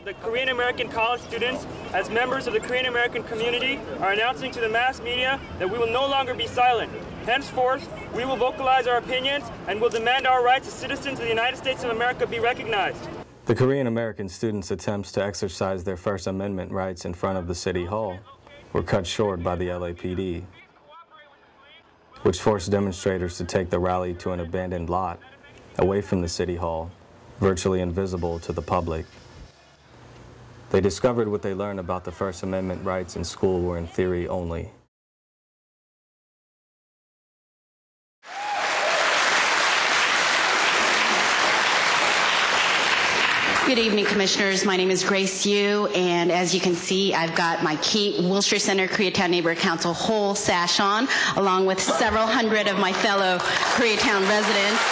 the Korean American college students, as members of the Korean American community, are announcing to the mass media that we will no longer be silent. Henceforth, we will vocalize our opinions and will demand our rights as citizens of the United States of America be recognized. The Korean American students' attempts to exercise their First Amendment rights in front of the City Hall were cut short by the LAPD, which forced demonstrators to take the rally to an abandoned lot away from the City Hall, virtually invisible to the public. They discovered what they learned about the First Amendment rights in school were in theory only. Good evening, Commissioners. My name is Grace Yu, and as you can see, I've got my Wilshire Center Koreatown Neighborhood Council whole sash on, along with several hundred of my fellow Koreatown residents.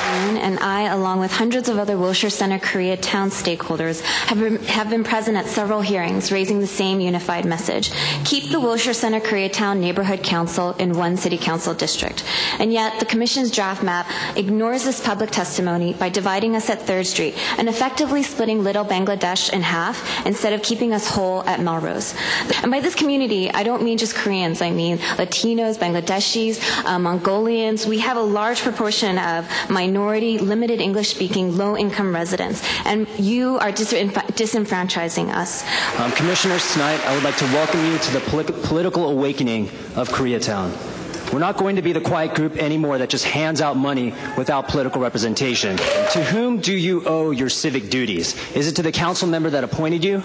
And I, along with hundreds of other Wilshire Center Koreatown stakeholders, have been present at several hearings raising the same unified message. Keep the Wilshire Center Koreatown Neighborhood Council in one city council district. And yet, the Commission's draft map ignores this public testimony by dividing us at 3rd Street and effectively splitting Little Bangladesh in half instead of keeping us whole at Melrose. And by this community, I don't mean just Koreans. I mean Latinos, Bangladeshis, Mongolians. We have a large proportion of minority, limited English-speaking, low-income residents, and you are disenfranchising us. Commissioners, tonight I would like to welcome you to the political awakening of Koreatown. We're not going to be the quiet group anymore that just hands out money without political representation. To whom do you owe your civic duties? Is it to the council member that appointed you?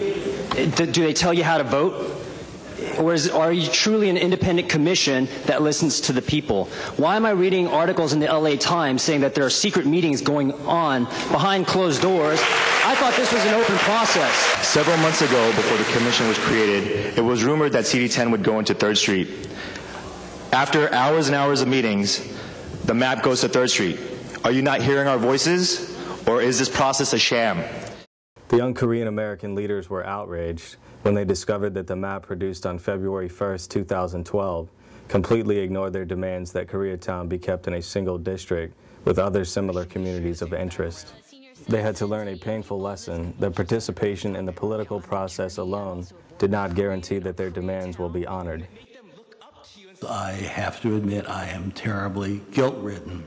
Do they tell you how to vote? Or are you truly an independent commission that listens to the people? Why am I reading articles in the LA Times saying that there are secret meetings going on behind closed doors? I thought this was an open process. Several months ago, before the commission was created, it was rumored that CD10 would go into 3rd Street. After hours and hours of meetings, the map goes to 3rd Street. Are you not hearing our voices, or is this process a sham? The young Korean American leaders were outraged when they discovered that the map produced on February 1st, 2012 completely ignored their demands that Koreatown be kept in a single district with other similar communities of interest. They had to learn a painful lesson that participation in the political process alone did not guarantee that their demands will be honored. I have to admit I am terribly guilt-ridden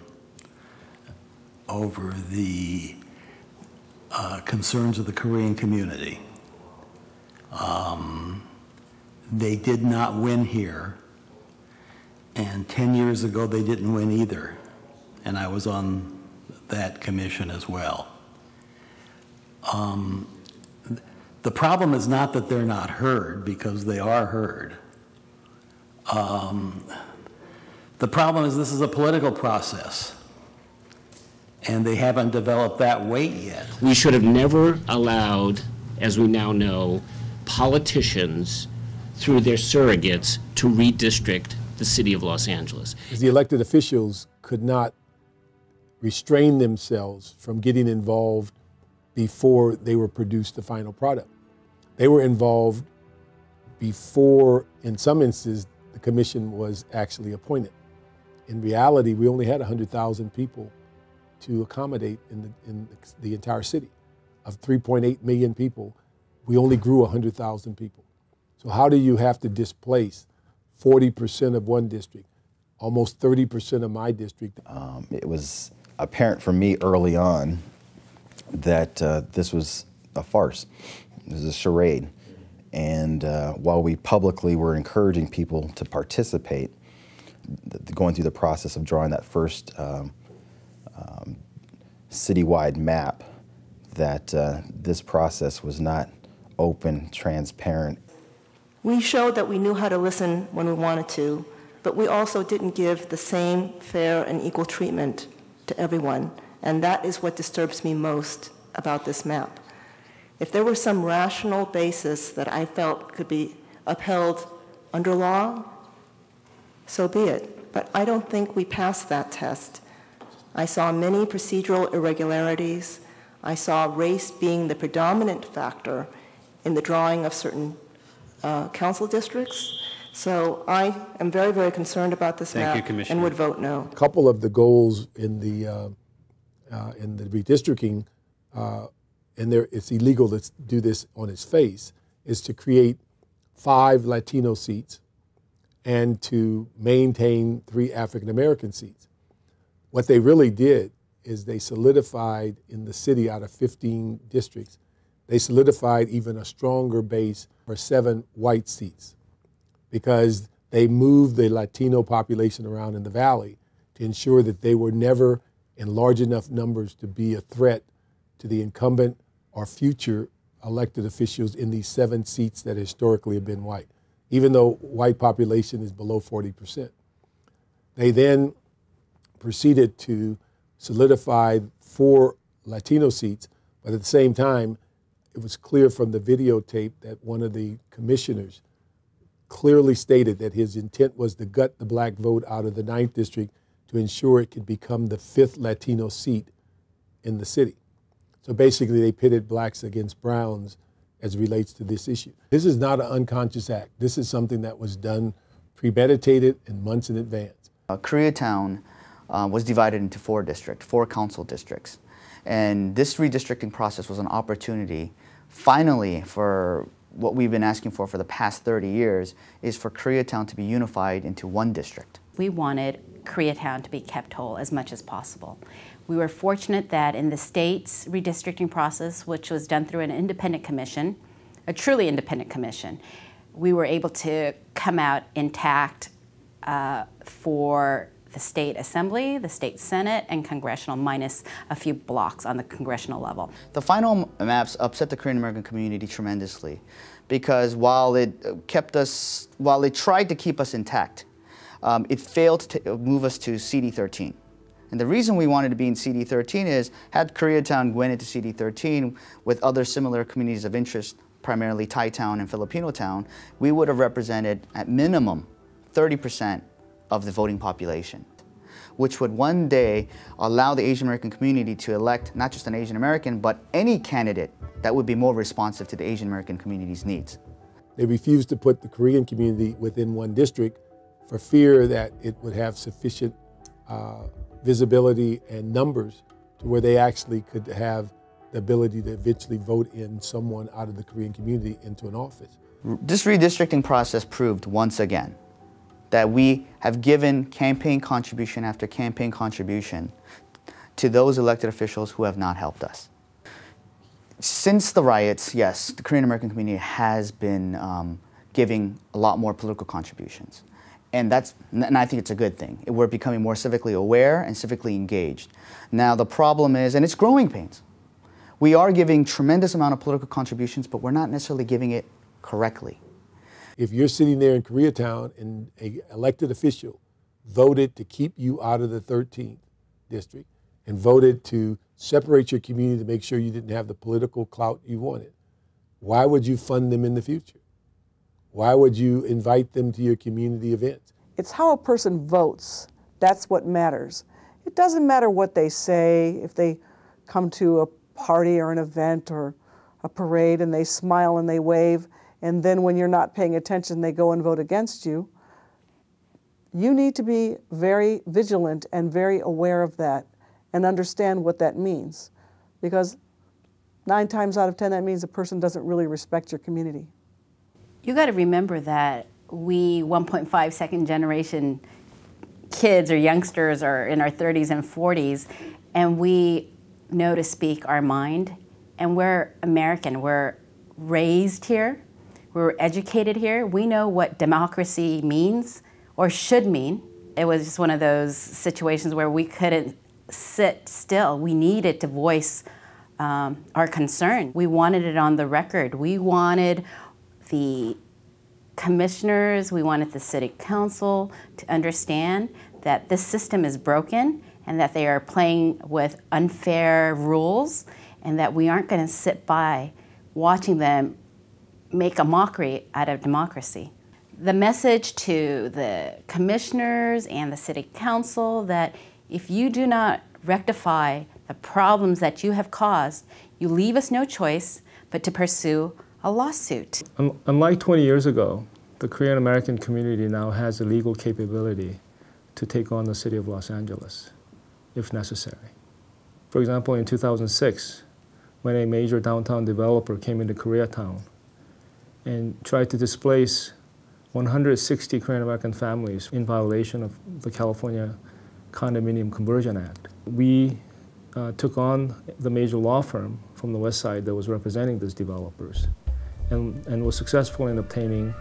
over the concerns of the Korean community. They did not win here, and 10 years ago they didn't win either, and I was on that commission as well. The problem is not that they're not heard, because they are heard. The problem is this is a political process, and they haven't developed that weight yet. We should have never allowed, as we now know, politicians through their surrogates to redistrict the city of Los Angeles. The elected officials could not restrain themselves from getting involved before they were produced the final product. They were involved before, in some instances, the commission was actually appointed. In reality, we only had 100,000 people to accommodate in the entire city. Of 3.8 million people, we only grew 100,000 people. So how do you have to displace 40% of one district, almost 30% of my district? It was apparent for me early on that this was a farce. This was a charade. And while we publicly were encouraging people to participate, going through the process of drawing that first citywide map, that this process was not open, transparent. We showed that we knew how to listen when we wanted to, but we also didn't give the same fair and equal treatment to everyone, and that is what disturbs me most about this map. If there were some rational basis that I felt could be upheld under law, so be it. But I don't think we passed that test. I saw many procedural irregularities. I saw race being the predominant factor in the drawing of certain council districts. So I am very, very concerned about this map and would vote no. A couple of the goals in the redistricting and it's illegal to do this on its face, is to create 5 Latino seats and to maintain 3 African American seats. What they really did is they solidified in the city, out of 15 districts, they solidified even a stronger base for 7 white seats, because they moved the Latino population around in the valley to ensure that they were never in large enough numbers to be a threat to the incumbent or future elected officials in these 7 seats that historically have been white, even though white population is below 40%. They then proceeded to solidify 4 Latino seats, but at the same time, it was clear from the videotape that one of the commissioners clearly stated that his intent was to gut the black vote out of the 9th district to ensure it could become the 5th Latino seat in the city. So basically, they pitted blacks against browns as it relates to this issue. This is not an unconscious act. This is something that was done premeditated and months in advance. Koreatown was divided into 4 council districts. And this redistricting process was an opportunity, finally, for what we've been asking for the past 30 years, is for Koreatown to be unified into 1 district. We wanted Koreatown to be kept whole as much as possible. We were fortunate that in the state's redistricting process, which was done through an independent commission, a truly independent commission, we were able to come out intact for the state assembly, the state senate, and congressional, minus a few blocks on the congressional level. The final maps upset the Korean American community tremendously, because while it tried to keep us intact, it failed to move us to CD13. And the reason we wanted to be in CD13 is, had Koreatown went into CD13 with other similar communities of interest, primarily Thai Town and Filipino Town, we would have represented at minimum 30% of the voting population, which would one day allow the Asian American community to elect not just an Asian American, but any candidate that would be more responsive to the Asian American community's needs. They refused to put the Korean community within 1 district for fear that it would have sufficient visibility and numbers to where they actually could have the ability to eventually vote in someone out of the Korean community into an office. This redistricting process proved once again that we have given campaign contribution after campaign contribution to those elected officials who have not helped us. Since the riots, yes, the Korean American community has been giving a lot more political contributions. And I think it's a good thing. We're becoming more civically aware and civically engaged. Now the problem is, and it's growing pains, we are giving tremendous amount of political contributions, but we're not necessarily giving it correctly. If you're sitting there in Koreatown and an elected official voted to keep you out of the 13th district and voted to separate your community to make sure you didn't have the political clout you wanted, why would you fund them in the future? Why would you invite them to your community events? It's how a person votes. That's what matters. It doesn't matter what they say. If they come to a party or an event or a parade and they smile and they wave, and then when you're not paying attention, they go and vote against you. You need to be very vigilant and very aware of that and understand what that means. Because 9 times out of 10, that means a person doesn't really respect your community. You got to remember that we 1.5 second generation kids or youngsters are in our 30s and 40s, and we know to speak our mind. And we're American. We're raised here. We're educated here. We know what democracy means or should mean. It was just one of those situations where we couldn't sit still. We needed to voice our concern. We wanted it on the record. We wanted the commissioners, we wanted the city council to understand that this system is broken and that they are playing with unfair rules, and that we aren't going to sit by watching them make a mockery out of democracy. The message to the commissioners and the city council that if you do not rectify the problems that you have caused, you leave us no choice but to pursue a lawsuit. Unlike 20 years ago, the Korean American community now has the legal capability to take on the city of Los Angeles, if necessary. For example, in 2006, when a major downtown developer came into Koreatown and tried to displace 160 Korean American families in violation of the California Condominium Conversion Act. We took on the major law firm from the west side that was representing these developers and was successful in obtaining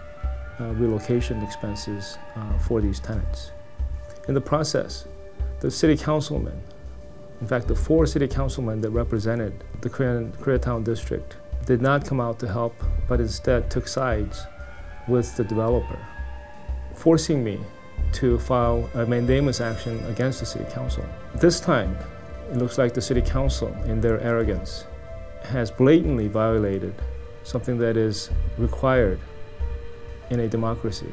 relocation expenses for these tenants. In the process, the city councilmen, in fact the 4 city councilmen that represented the Koreatown district, did not come out to help, but instead took sides with the developer, forcing me to file a mandamus action against the city council. This time, it looks like the city council, in their arrogance, has blatantly violated something that is required in a democracy,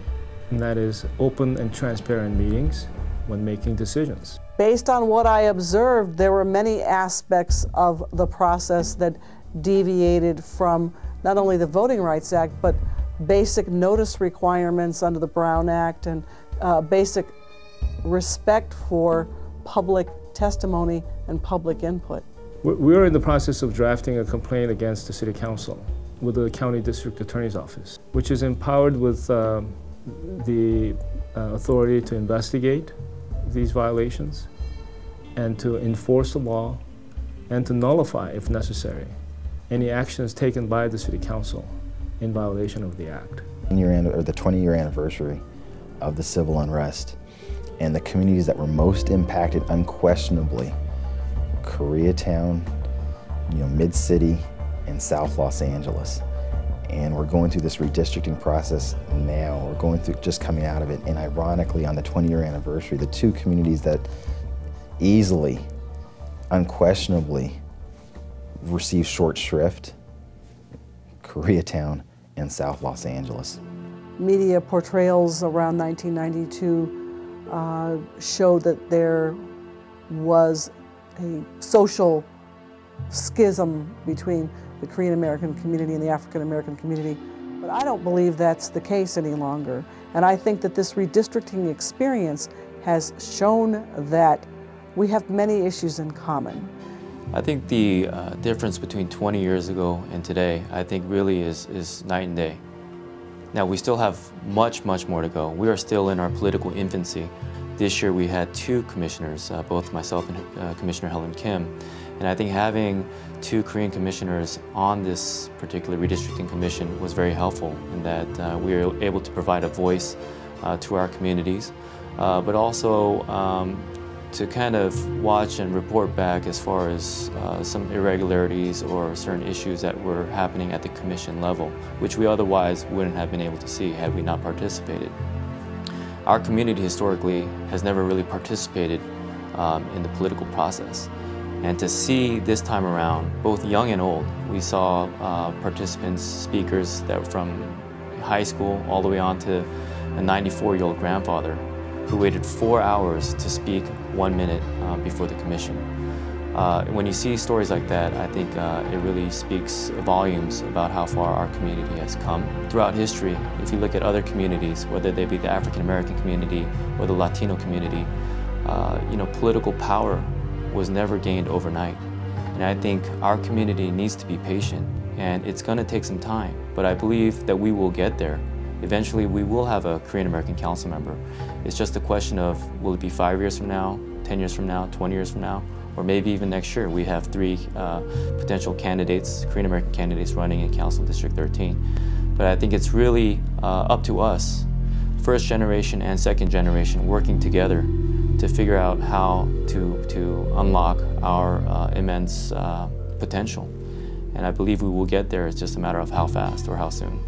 and that is open and transparent meetings when making decisions. Based on what I observed, there were many aspects of the process that deviated from not only the Voting Rights Act, but basic notice requirements under the Brown Act and basic respect for public testimony and public input. We're in the process of drafting a complaint against the City Council with the County District Attorney's Office, which is empowered with the authority to investigate these violations and to enforce the law and to nullify, if necessary, any actions taken by the City Council in violation of the Act. The 20-year anniversary of the civil unrest, and the communities that were most impacted, unquestionably, Koreatown, Mid-City, and South Los Angeles. And we're going through this redistricting process now. We're going through, just coming out of it, and ironically, on the 20-year anniversary, the 2 communities that easily, unquestionably, received short shrift, Koreatown and South Los Angeles. Media portrayals around 1992 showed that there was a social schism between the Korean American community and the African American community. But I don't believe that's the case any longer. And I think that this redistricting experience has shown that we have many issues in common. I think the difference between 20 years ago and today, I think really is night and day. Now, we still have much more to go. We are still in our political infancy. This year we had 2 commissioners, both myself and Commissioner Helen Kim. And I think having 2 Korean commissioners on this particular redistricting commission was very helpful in that we were able to provide a voice to our communities, but also to kind of watch and report back as far as some irregularities or certain issues that were happening at the commission level, which we otherwise wouldn't have been able to see had we not participated. Our community historically has never really participated in the political process. And to see this time around, both young and old, we saw participants, speakers that were from high school all the way on to a 94-year-old grandfather who waited 4 hours to speak 1 minute before the commission. When you see stories like that, I think it really speaks volumes about how far our community has come. Throughout history, if you look at other communities, whether they be the African American community or the Latino community, political power was never gained overnight. And I think our community needs to be patient, and it's going to take some time, but I believe that we will get there. Eventually, we will have a Korean American council member. It's just a question of, will it be 5 years from now, 10 years from now, 20 years from now, or maybe even next year. We have 3 potential candidates, Korean American candidates running in Council District 13. But I think it's really up to us, first generation and second generation, working together to figure out how to unlock our immense potential. And I believe we will get there. It's just a matter of how fast or how soon.